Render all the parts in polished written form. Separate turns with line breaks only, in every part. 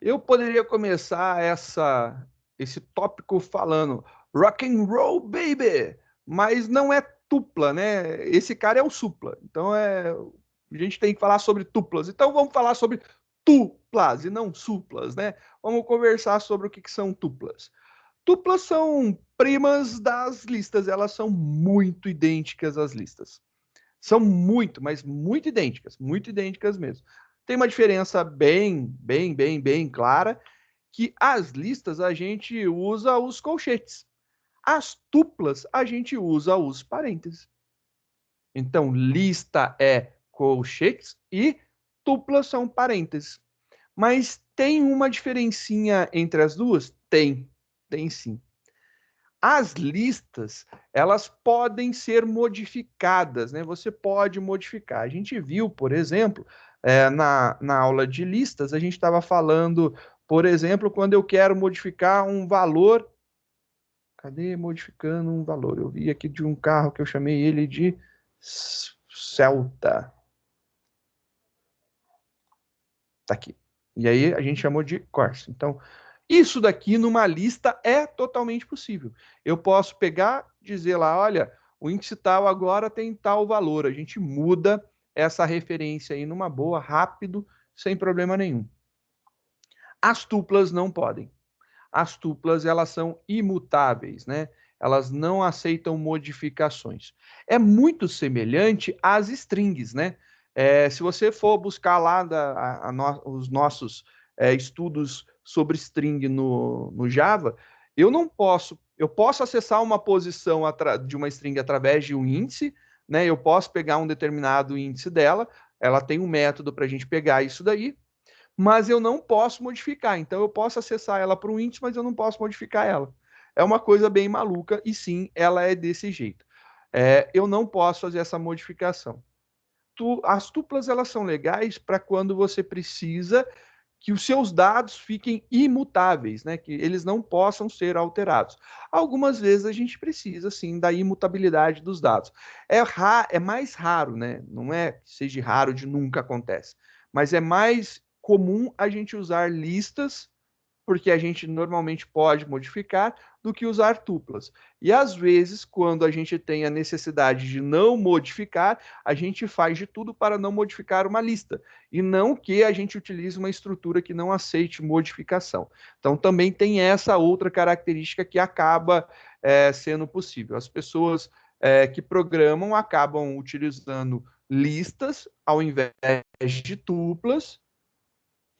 Eu poderia começar esse tópico falando rock and roll, baby, mas não é tupla, né? Esse cara é o supla. Então a gente tem que falar sobre tuplas. Então vamos falar sobre tuplas e não suplas, né? Vamos conversar sobre o que são tuplas. Tuplas são primas das listas, elas são muito idênticas às listas. São muito, mas muito idênticas mesmo. Tem uma diferença bem clara, que as listas a gente usa os colchetes. As tuplas a gente usa os parênteses. Então, lista é colchetes e tuplas são parênteses. Mas tem uma diferencinha entre as duas? Tem sim. As listas, elas podem ser modificadas, né? Você pode modificar. A gente viu, por exemplo, na aula de listas, a gente estava falando, por exemplo, quando eu quero modificar um valor. Cadê modificando um valor? Eu vi aqui de um carro que eu chamei ele de Celta. Tá aqui. E aí a gente chamou de Corsa. Então, isso daqui numa lista é totalmente possível. Eu posso pegar, dizer lá, olha, o índice tal agora tem tal valor. A gente muda essa referência aí numa boa, rápido, sem problema nenhum. As tuplas não podem. As tuplas, elas são imutáveis, né? Elas não aceitam modificações. É muito semelhante às strings, né? Se você for buscar lá os nossos estudos sobre string no Java, eu posso acessar uma posição de uma string através de um índice, né? Eu posso pegar um determinado índice dela, ela tem um método para a gente pegar isso daí, mas eu não posso modificar. Então eu posso acessar ela para um índice, mas eu não posso modificar ela. É uma coisa bem maluca e sim, ela é desse jeito. Eu não posso fazer essa modificação. As tuplas elas são legais para quando você precisa que os seus dados fiquem imutáveis, né? Que eles não possam ser alterados. Algumas vezes a gente precisa, sim, da imutabilidade dos dados. É mais raro, né? Não é que seja raro de nunca acontece, mas é mais comum a gente usar listas porque a gente normalmente pode modificar, do que usar tuplas. E às vezes, quando a gente tem a necessidade de não modificar, a gente faz de tudo para não modificar uma lista, e não que a gente utilize uma estrutura que não aceite modificação. Então, também tem essa outra característica que acaba sendo possível. As pessoas que programam acabam utilizando listas ao invés de tuplas,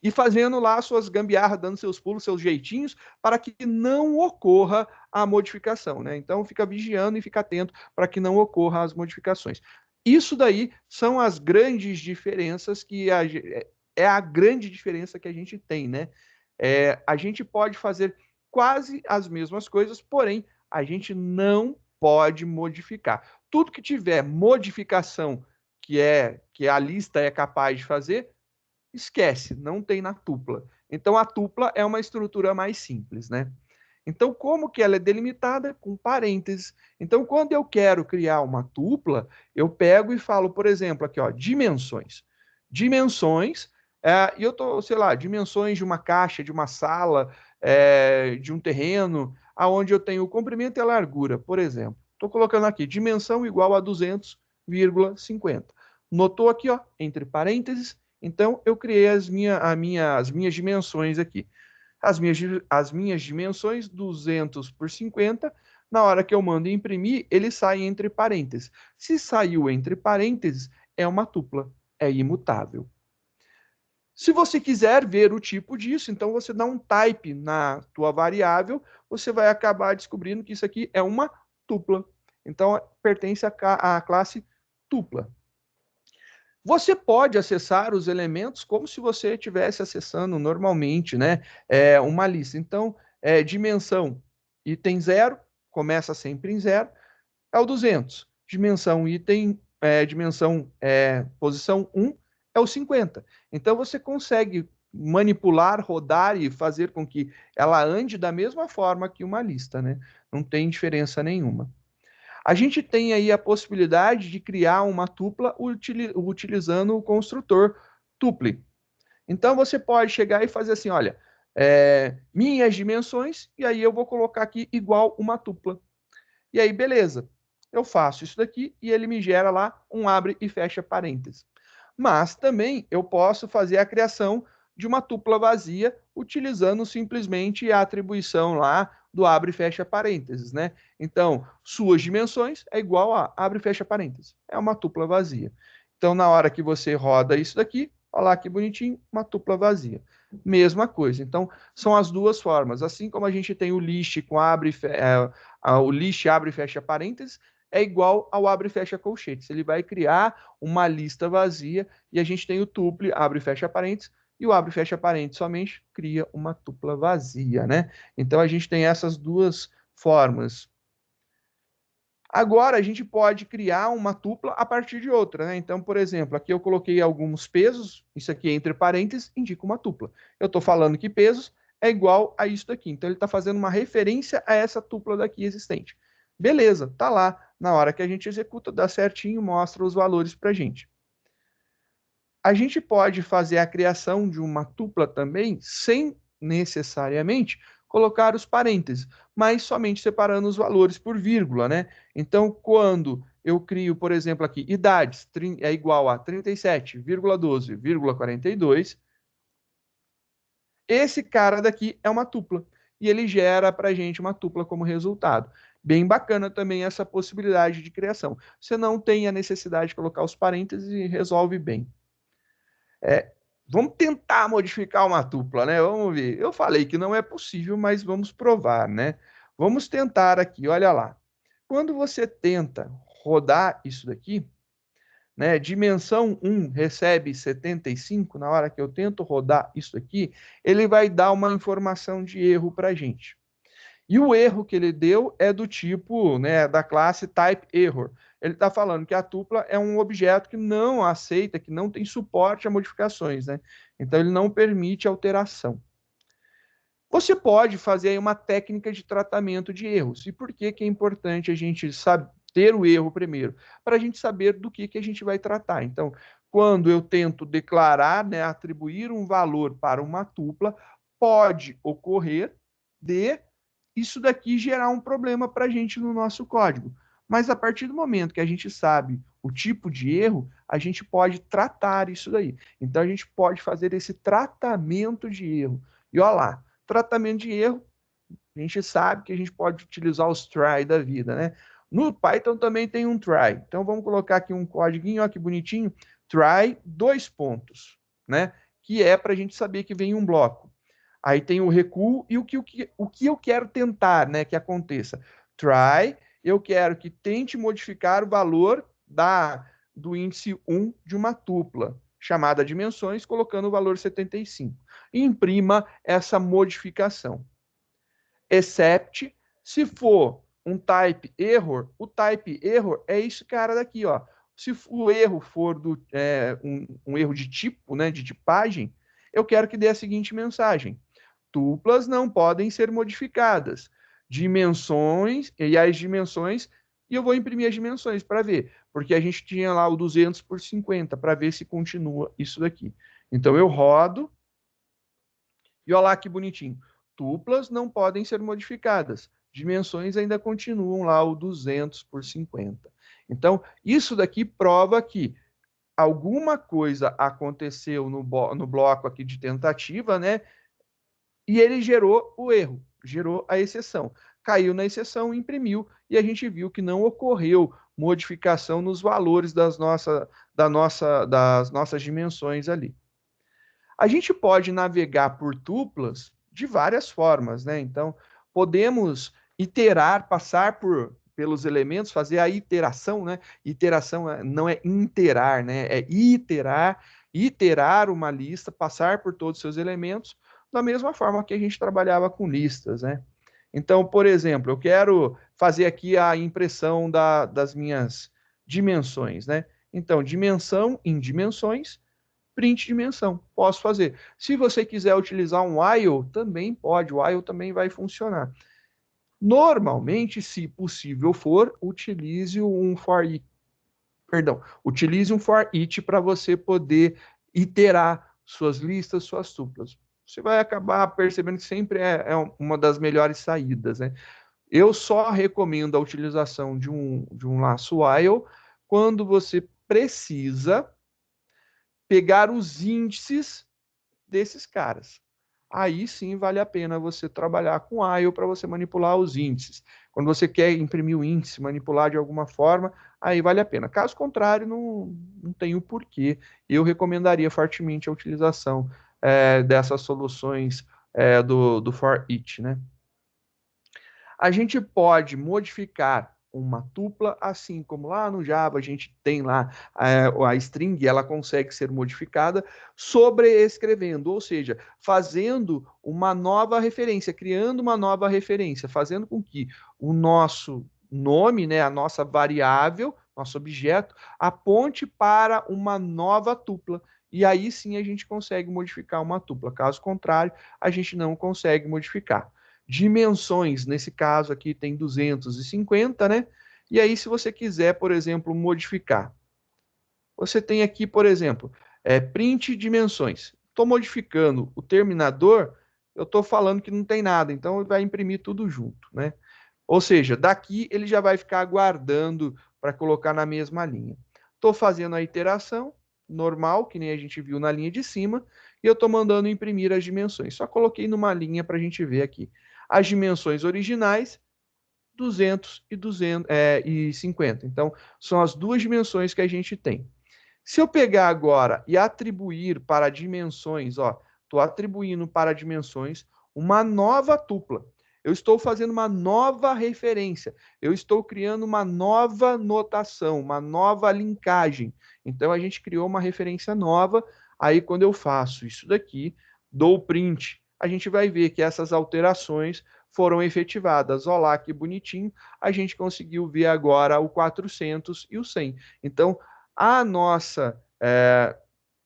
e fazendo lá suas gambiarras, dando seus pulos, seus jeitinhos, para que não ocorra a modificação, né? Então fica vigiando e fica atento para que não ocorra as modificações. Isso daí são as grandes diferenças é a grande diferença que a gente tem, né? A gente pode fazer quase as mesmas coisas, porém a gente não pode modificar. Tudo que tiver modificação que a lista é capaz de fazer, esquece, não tem na tupla. Então a tupla é uma estrutura mais simples, né? Então, como que ela é delimitada? Com parênteses. Então, quando eu quero criar uma tupla, eu pego e falo, por exemplo, aqui, ó, dimensões. Dimensões, e eu tô, sei lá, dimensões de uma caixa, de uma sala, de um terreno, aonde eu tenho o comprimento e a largura, por exemplo. Estou colocando aqui, dimensão igual a 200,50. Notou aqui, ó, entre parênteses. Então, eu criei as minhas dimensões aqui. As minhas dimensões, 200 por 50, na hora que eu mando imprimir, ele sai entre parênteses. Se saiu entre parênteses, é uma tupla, é imutável. Se você quiser ver o tipo disso, então você dá um type na tua variável, você vai acabar descobrindo que isso aqui é uma tupla. Então, pertence à classe tupla. Você pode acessar os elementos como se você estivesse acessando normalmente, né? Uma lista. Então, dimensão item 0, começa sempre em 0, é o 200. Dimensão item, dimensão posição 1 é o 50. Então, você consegue manipular, rodar e fazer com que ela ande da mesma forma que uma lista, né? Não tem diferença nenhuma. A gente tem aí a possibilidade de criar uma tupla utilizando o construtor tuple. Então você pode chegar e fazer assim, olha, minhas dimensões, e aí eu vou colocar aqui igual uma tupla. E aí, beleza. Eu faço isso daqui e ele me gera lá um abre e fecha parênteses. Mas também eu posso fazer a criação de uma tupla vazia utilizando simplesmente a atribuição lá do abre e fecha parênteses, né? Então, suas dimensões é igual a abre e fecha parênteses. É uma tupla vazia. Então, na hora que você roda isso daqui, olha lá que bonitinho, uma tupla vazia. Mesma coisa. Então, são as duas formas. Assim como a gente tem o list com o list abre e fecha parênteses, é igual ao abre e fecha colchetes. Ele vai criar uma lista vazia e a gente tem o tuple abre e fecha parênteses e o abre e fecha parênteses somente cria uma tupla vazia, né? Então a gente tem essas duas formas. Agora a gente pode criar uma tupla a partir de outra, né? Então, por exemplo, aqui eu coloquei alguns pesos, isso aqui entre parênteses indica uma tupla. Eu estou falando que pesos é igual a isso daqui. Então ele está fazendo uma referência a essa tupla daqui existente. Beleza, tá lá. Na hora que a gente executa, dá certinho, mostra os valores para a gente. A gente pode fazer a criação de uma tupla também sem necessariamente colocar os parênteses, mas somente separando os valores por vírgula, né? Então, quando eu crio, por exemplo, aqui, idades é igual a 37,12,42, esse cara daqui é uma tupla. E ele gera para a gente uma tupla como resultado. Bem bacana também essa possibilidade de criação. Você não tem a necessidade de colocar os parênteses e resolve bem. Vamos tentar modificar uma tupla, né? Vamos ver. Eu falei que não é possível, mas vamos provar, né? Vamos tentar aqui, olha lá. Quando você tenta rodar isso daqui, né? Dimensão 1 recebe 75, na hora que eu tento rodar isso aqui, ele vai dar uma informação de erro para a gente. E o erro que ele deu é do tipo, né, da classe type error. Ele está falando que a tupla é um objeto que não aceita, que não tem suporte a modificações, né? Então ele não permite alteração. Você pode fazer aí uma técnica de tratamento de erros. E por que que é importante a gente saber ter o erro primeiro? Para a gente saber do que a gente vai tratar. Então, quando eu tento declarar, né, atribuir um valor para uma tupla, pode ocorrer de isso daqui gerar um problema para a gente no nosso código. Mas a partir do momento que a gente sabe o tipo de erro, a gente pode tratar isso daí. Então a gente pode fazer esse tratamento de erro. E olha lá, tratamento de erro, a gente sabe que a gente pode utilizar os try da vida, né? No Python também tem um try. Então vamos colocar aqui um código, olha que bonitinho, try, dois pontos, né? Que é para a gente saber que vem um bloco. Aí tem o recuo e o que eu quero tentar, né, que aconteça. Try, eu quero que tente modificar o valor do índice 1 de uma tupla, chamada dimensões, colocando o valor 75. E imprima essa modificação. Except, se for um type error, o type error é esse cara daqui, ó. Se o erro for um erro de tipo, né, de tipagem, eu quero que dê a seguinte mensagem: duplas não podem ser modificadas. Dimensões, e as dimensões, e eu vou imprimir as dimensões para ver, porque a gente tinha lá o 200 por 50, para ver se continua isso daqui. Então eu rodo, e olha lá que bonitinho. Duplas não podem ser modificadas. Dimensões ainda continuam lá o 200 por 50. Então, isso daqui prova que alguma coisa aconteceu no bloco aqui de tentativa, né? E ele gerou o erro, gerou a exceção. Caiu na exceção, imprimiu, e a gente viu que não ocorreu modificação nos valores das nossas dimensões ali. A gente pode navegar por tuplas de várias formas, né? Então, podemos iterar, passar pelos elementos, fazer a iteração, né? Iteração não é interar, né? É iterar uma lista, passar por todos os seus elementos, da mesma forma que a gente trabalhava com listas, né? Então, por exemplo, eu quero fazer aqui a impressão das minhas dimensões, né? Então, dimensão em dimensões, print dimensão. Posso fazer. Se você quiser utilizar um while, também pode. O while também vai funcionar. Normalmente, se possível for, utilize um for each. Perdão, utilize um for each para você poder iterar suas listas, suas tuplas. você vai acabar percebendo que sempre é uma das melhores saídas, né? Eu só recomendo a utilização de um laço while quando você precisa pegar os índices desses caras. Aí sim vale a pena você trabalhar com while para você manipular os índices. Quando você quer imprimir o índice, manipular de alguma forma, aí vale a pena. Caso contrário, não tem o porquê. Eu recomendaria fortemente a utilização dessas soluções do for each, né? A gente pode modificar uma tupla, assim como lá no Java a gente tem lá a string, ela consegue ser modificada sobreescrevendo, ou seja, fazendo uma nova referência, criando uma nova referência, fazendo com que o nosso nome, né, a nossa variável, nosso objeto, aponte para uma nova tupla. E aí sim a gente consegue modificar uma tupla. Caso contrário, a gente não consegue modificar. Dimensões, nesse caso aqui tem 250, né? E aí, se você quiser, por exemplo, modificar, você tem aqui, por exemplo, print dimensões. Estou modificando o terminador, eu estou falando que não tem nada, então ele vai imprimir tudo junto, né? Ou seja, daqui ele já vai ficar aguardando para colocar na mesma linha. Estou fazendo a iteração normal, que nem a gente viu na linha de cima, e eu estou mandando imprimir as dimensões. Só coloquei numa linha para a gente ver aqui. As dimensões originais, 200 e 50. Então, são as duas dimensões que a gente tem. Se eu pegar agora e atribuir para dimensões, ó, estou atribuindo para dimensões uma nova tupla. Eu estou fazendo uma nova referência. Eu estou criando uma nova notação, uma nova linkagem. Então a gente criou uma referência nova. Aí quando eu faço isso daqui, dou o print, a gente vai ver que essas alterações foram efetivadas. Olha lá que bonitinho. A gente conseguiu ver agora o 400 e o 100. Então a nossa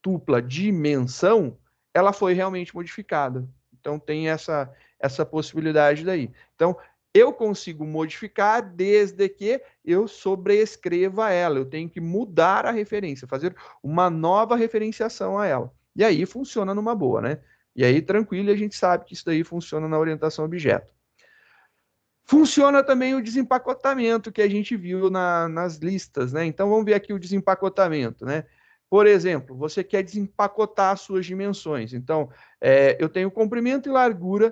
tupla dimensão, ela foi realmente modificada. Então tem essa possibilidade daí. Então eu consigo modificar desde que eu sobrescreva ela. Eu tenho que mudar a referência, fazer uma nova referenciação a ela. E aí funciona numa boa, né? E aí tranquilo, a gente sabe que isso daí funciona na orientação objeto. Funciona também o desempacotamento que a gente viu nas listas, né? Então vamos ver aqui o desempacotamento, né? Por exemplo, você quer desempacotar as suas dimensões. Então, eu tenho comprimento e largura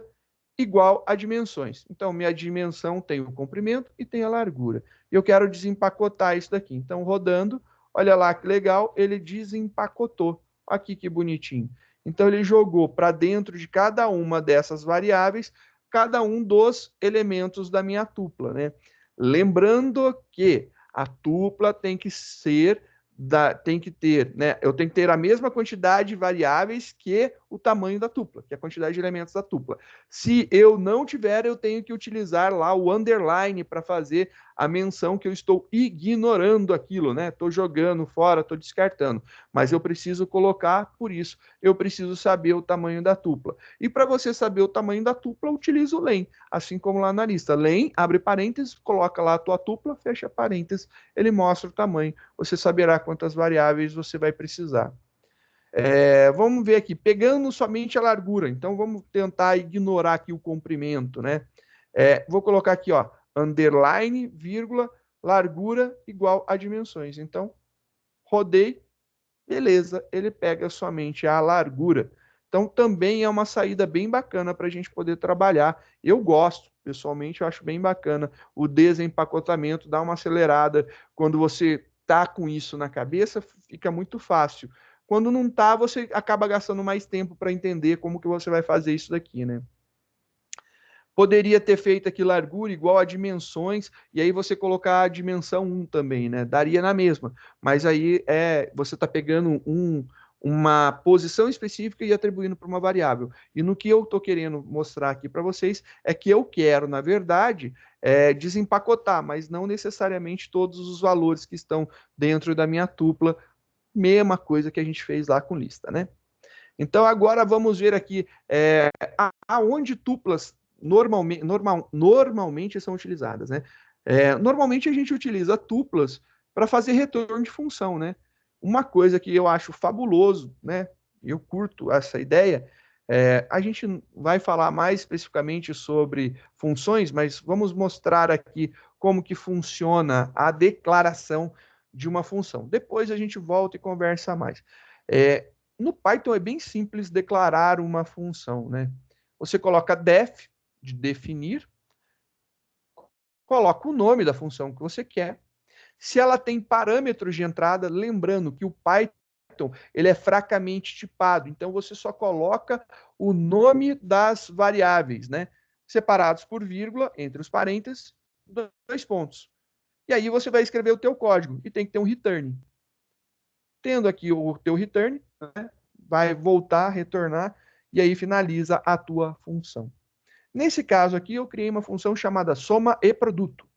igual a dimensões. Então, minha dimensão tem o comprimento e tem a largura. E eu quero desempacotar isso daqui. Então, rodando, olha lá que legal, ele desempacotou. Aqui que bonitinho. Então, ele jogou para dentro de cada uma dessas variáveis cada um dos elementos da minha tupla, né? Lembrando que a tupla tem que ser tem que ter, né? Eu tenho que ter a mesma quantidade de variáveis que o tamanho da tupla, que é a quantidade de elementos da tupla. Se eu não tiver, eu tenho que utilizar lá o underline para fazer a menção que eu estou ignorando aquilo, né? Estou jogando fora, estou descartando. Mas eu preciso colocar, por isso, eu preciso saber o tamanho da tupla. E para você saber o tamanho da tupla, utiliza o len, assim como lá na lista. Len, abre parênteses, coloca lá a tua tupla, fecha parênteses, ele mostra o tamanho. Você saberá quantas variáveis você vai precisar. Vamos ver aqui, pegando somente a largura, então vamos tentar ignorar aqui o comprimento, né? Vou colocar aqui, ó, underline, vírgula, largura igual a dimensões. Então, rodei, beleza, ele pega somente a largura. Então, também é uma saída bem bacana para a gente poder trabalhar. Eu gosto, pessoalmente, eu acho bem bacana o desempacotamento, dá uma acelerada. Quando você tá com isso na cabeça, fica muito fácil. Quando não tá, você acaba gastando mais tempo para entender como que você vai fazer isso daqui, né? Poderia ter feito aqui largura igual a dimensões, e aí você colocar a dimensão 1 também, né? Daria na mesma. Mas aí você está pegando uma posição específica e atribuindo para uma variável. E no que eu estou querendo mostrar aqui para vocês é que eu quero, na verdade, desempacotar, mas não necessariamente todos os valores que estão dentro da minha tupla, mesma coisa que a gente fez lá com lista, né? Então agora vamos ver aqui aonde tuplas normalmente são utilizadas, né? Normalmente a gente utiliza tuplas para fazer retorno de função, né? Uma coisa que eu acho fabuloso, né? Eu curto essa ideia, A gente vai falar mais especificamente sobre funções, mas vamos mostrar aqui como que funciona a declaração de uma função. Depois a gente volta e conversa mais. No Python é bem simples declarar uma função, né? Você coloca def, de definir, coloca o nome da função que você quer. Se ela tem parâmetros de entrada, lembrando que o Python ele é fracamente tipado, então você só coloca o nome das variáveis, né? Separados por vírgula, entre os parênteses, 2 pontos. E aí você vai escrever o teu código e tem que ter um return. Tendo aqui o teu return, né, vai voltar, retornar, e aí finaliza a tua função. Nesse caso aqui, eu criei uma função chamada soma e produto.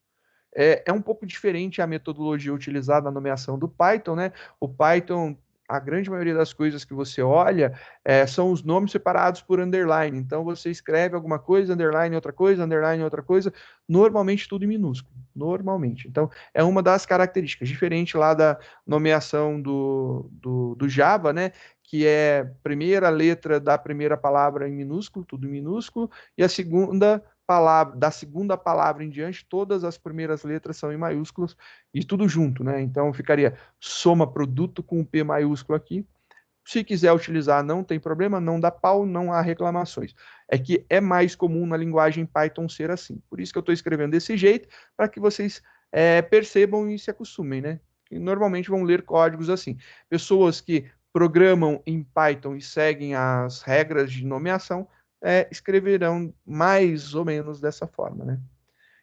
É um pouco diferente a metodologia utilizada na nomeação do Python, né? O Python, a grande maioria das coisas que você olha são os nomes separados por underline. Então você escreve alguma coisa, underline outra coisa, normalmente tudo em minúsculo. Normalmente. Então, é uma das características, diferente lá da nomeação do Java, né? Que é primeira letra da primeira palavra em minúsculo, tudo em minúsculo, e a segunda palavra, da segunda palavra em diante, todas as primeiras letras são em maiúsculos e tudo junto, né? Então ficaria soma produto com o P maiúsculo aqui. Se quiser utilizar, não tem problema, não dá pau, não há reclamações. É que é mais comum na linguagem Python ser assim. Por isso que eu estou escrevendo desse jeito, para que vocês percebam e se acostumem, né? E normalmente vão ler códigos assim. Pessoas que programam em Python e seguem as regras de nomeação escreverão mais ou menos dessa forma, né?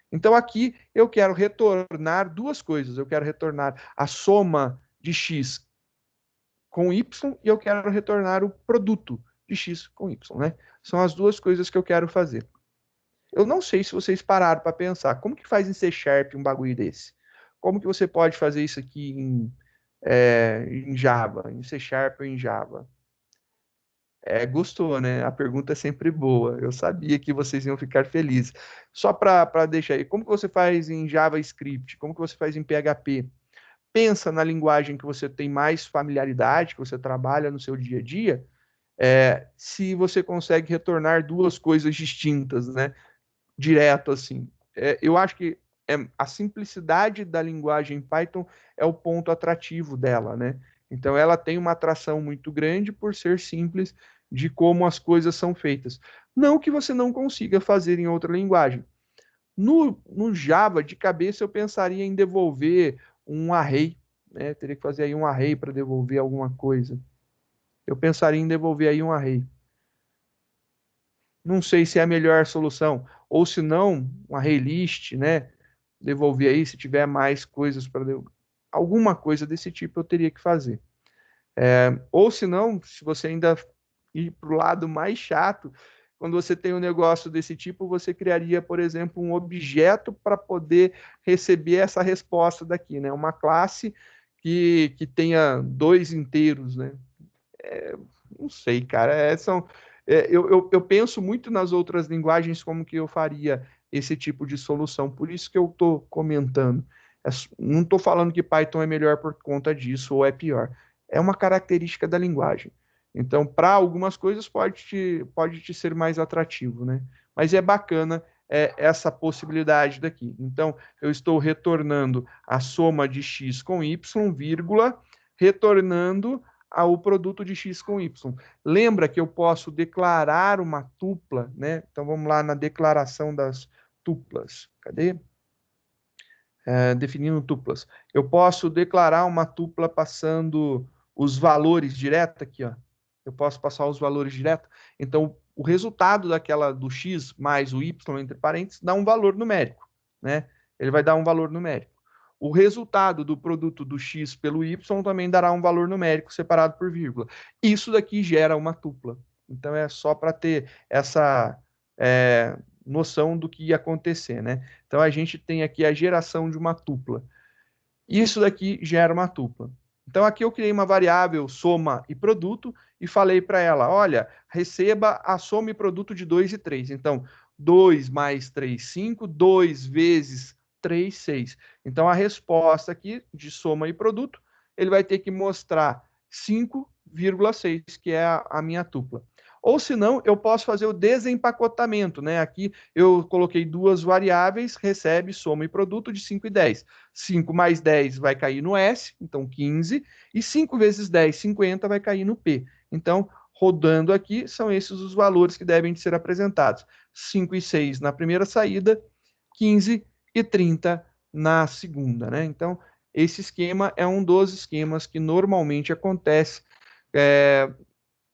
Então aqui eu quero retornar duas coisas. Eu quero retornar a soma de x com y e eu quero retornar o produto de x com y, né? São as duas coisas que eu quero fazer. Eu não sei se vocês pararam para pensar, como que faz em C Sharp um bagulho desse? Como que você pode fazer isso aqui em Java, em C Sharp ou em Java? Gostou, né? A pergunta é sempre boa. Eu sabia que vocês iam ficar felizes. Só para deixar aí, como que você faz em JavaScript? Como que você faz em PHP? Pensa na linguagem que você tem mais familiaridade, que você trabalha no seu dia a dia, se você consegue retornar duas coisas distintas, né? Direto assim. Eu acho que a simplicidade da linguagem Python é o ponto atrativo dela, né? Então ela tem uma atração muito grande por ser simples de como as coisas são feitas. Não que você não consiga fazer em outra linguagem. No Java, de cabeça, eu pensaria em devolver um array, né? Teria que fazer aí um array para devolver alguma coisa. Eu pensaria em devolver aí um array. Não sei se é a melhor solução. Ou se não, um array list, né? Devolver aí, se tiver mais coisas para devolver. Alguma coisa desse tipo eu teria que fazer. Ou se não, se você ainda ir para o lado mais chato, quando você tem um negócio desse tipo, você criaria, por exemplo, um objeto para poder receber essa resposta daqui, né? Uma classe que tenha dois inteiros, né? Não sei, cara. Eu penso muito nas outras linguagens como que eu faria esse tipo de solução. Por isso que eu estou comentando. Não estou falando que Python é melhor por conta disso ou é pior. É uma característica da linguagem. Então, para algumas coisas pode te ser mais atrativo, né? Mas é bacana essa possibilidade daqui. Então, eu estou retornando a soma de x com y, vírgula, retornando ao produto de x com y. Lembra que eu posso declarar uma tupla, né? Então vamos lá na declaração das tuplas. Cadê? Definindo tuplas. Eu posso declarar uma tupla passando os valores direto aqui, ó. Eu posso passar os valores direto. Então, o resultado daquela do x mais o y entre parênteses dá um valor numérico, né? Ele vai dar um valor numérico. O resultado do produto do x pelo y também dará um valor numérico separado por vírgula. Isso daqui gera uma tupla. Então, é só para ter essa noção do que ia acontecer, né? Então, a gente tem aqui a geração de uma tupla. Isso daqui gera uma tupla. Então, aqui eu criei uma variável soma e produto e falei para ela, olha, receba a soma e produto de 2 e 3. Então, 2 mais 3, 5, 2 vezes 3, 6. Então, a resposta aqui de soma e produto, ele vai ter que mostrar 5,6, que é a minha tupla. Ou se não, eu posso fazer o desempacotamento, né? Aqui eu coloquei duas variáveis, recebe, soma e produto de 5 e 10. 5 mais 10 vai cair no S, então 15, e 5 vezes 10, 50, vai cair no P. Então, rodando aqui, são esses os valores que devem ser apresentados. 5 e 6 na primeira saída, 15 e 30 na segunda, né? Então, esse esquema é um dos esquemas que normalmente acontece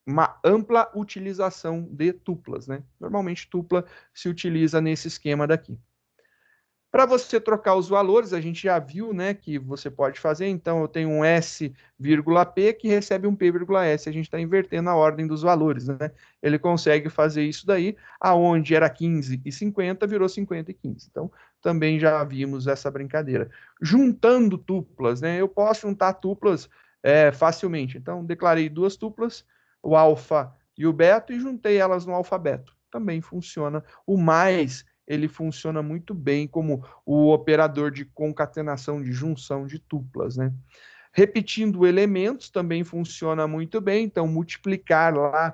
uma ampla utilização de tuplas, né? Normalmente tupla se utiliza nesse esquema daqui. Para você trocar os valores, a gente já viu, né, que você pode fazer. Então, eu tenho um S, P que recebe um P, S. A gente está invertendo a ordem dos valores, né? Ele consegue fazer isso daí, aonde era 15 e 50, virou 50 e 15. Então, também já vimos essa brincadeira. Juntando tuplas, né? Eu posso juntar tuplas facilmente. Então, declarei duas tuplas, o alfa e o beta, e juntei elas no alfabeto. Também funciona. O mais ele funciona muito bem como o operador de concatenação, de junção de tuplas, né? Repetindo elementos também funciona muito bem, então multiplicar lá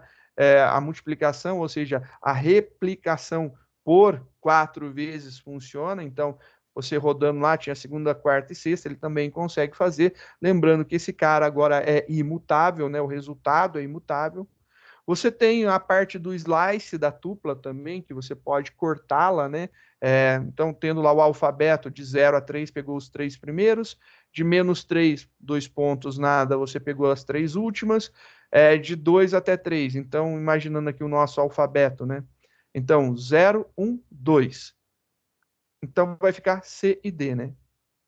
a multiplicação, ou seja, a replicação por 4 vezes funciona, então você rodando lá, tinha segunda, quarta e sexta, ele também consegue fazer, lembrando que esse cara agora é imutável, né? O resultado é imutável. Você tem a parte do slice da tupla também, que você pode cortá-la, né? Então, tendo lá o alfabeto de 0 a 3, pegou os 3 primeiros, de menos 3, 2 pontos, nada, você pegou as 3 últimas, de 2 até 3. Então, imaginando aqui o nosso alfabeto, né? Então, 0, 1, 2. Então, vai ficar C e D, né?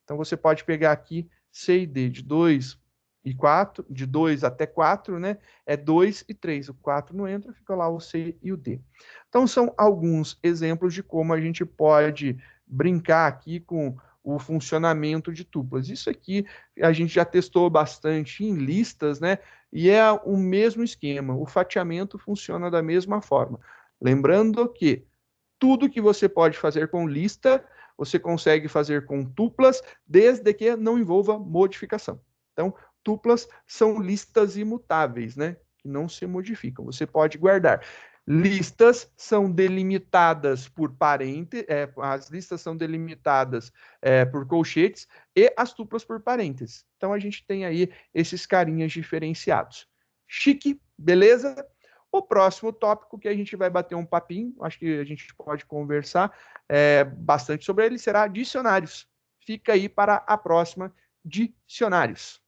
Então, você pode pegar aqui C e D de 2 e 4, de 2 até 4, né? É 2 e 3. O 4 não entra, fica lá o C e o D. Então, são alguns exemplos de como a gente pode brincar aqui com o funcionamento de tuplas. Isso aqui a gente já testou bastante em listas, né? E é o mesmo esquema. O fatiamento funciona da mesma forma. Lembrando que tudo que você pode fazer com lista, você consegue fazer com tuplas, desde que não envolva modificação. Então, tuplas são listas imutáveis, né? Que não se modificam. Você pode guardar. Listas são delimitadas por parênteses, as listas são delimitadas por colchetes e as tuplas por parênteses. Então, a gente tem aí esses carinhas diferenciados. Chique, beleza? O próximo tópico que a gente vai bater um papinho, acho que a gente pode conversar bastante sobre ele, será dicionários. Fica aí para a próxima, dicionários.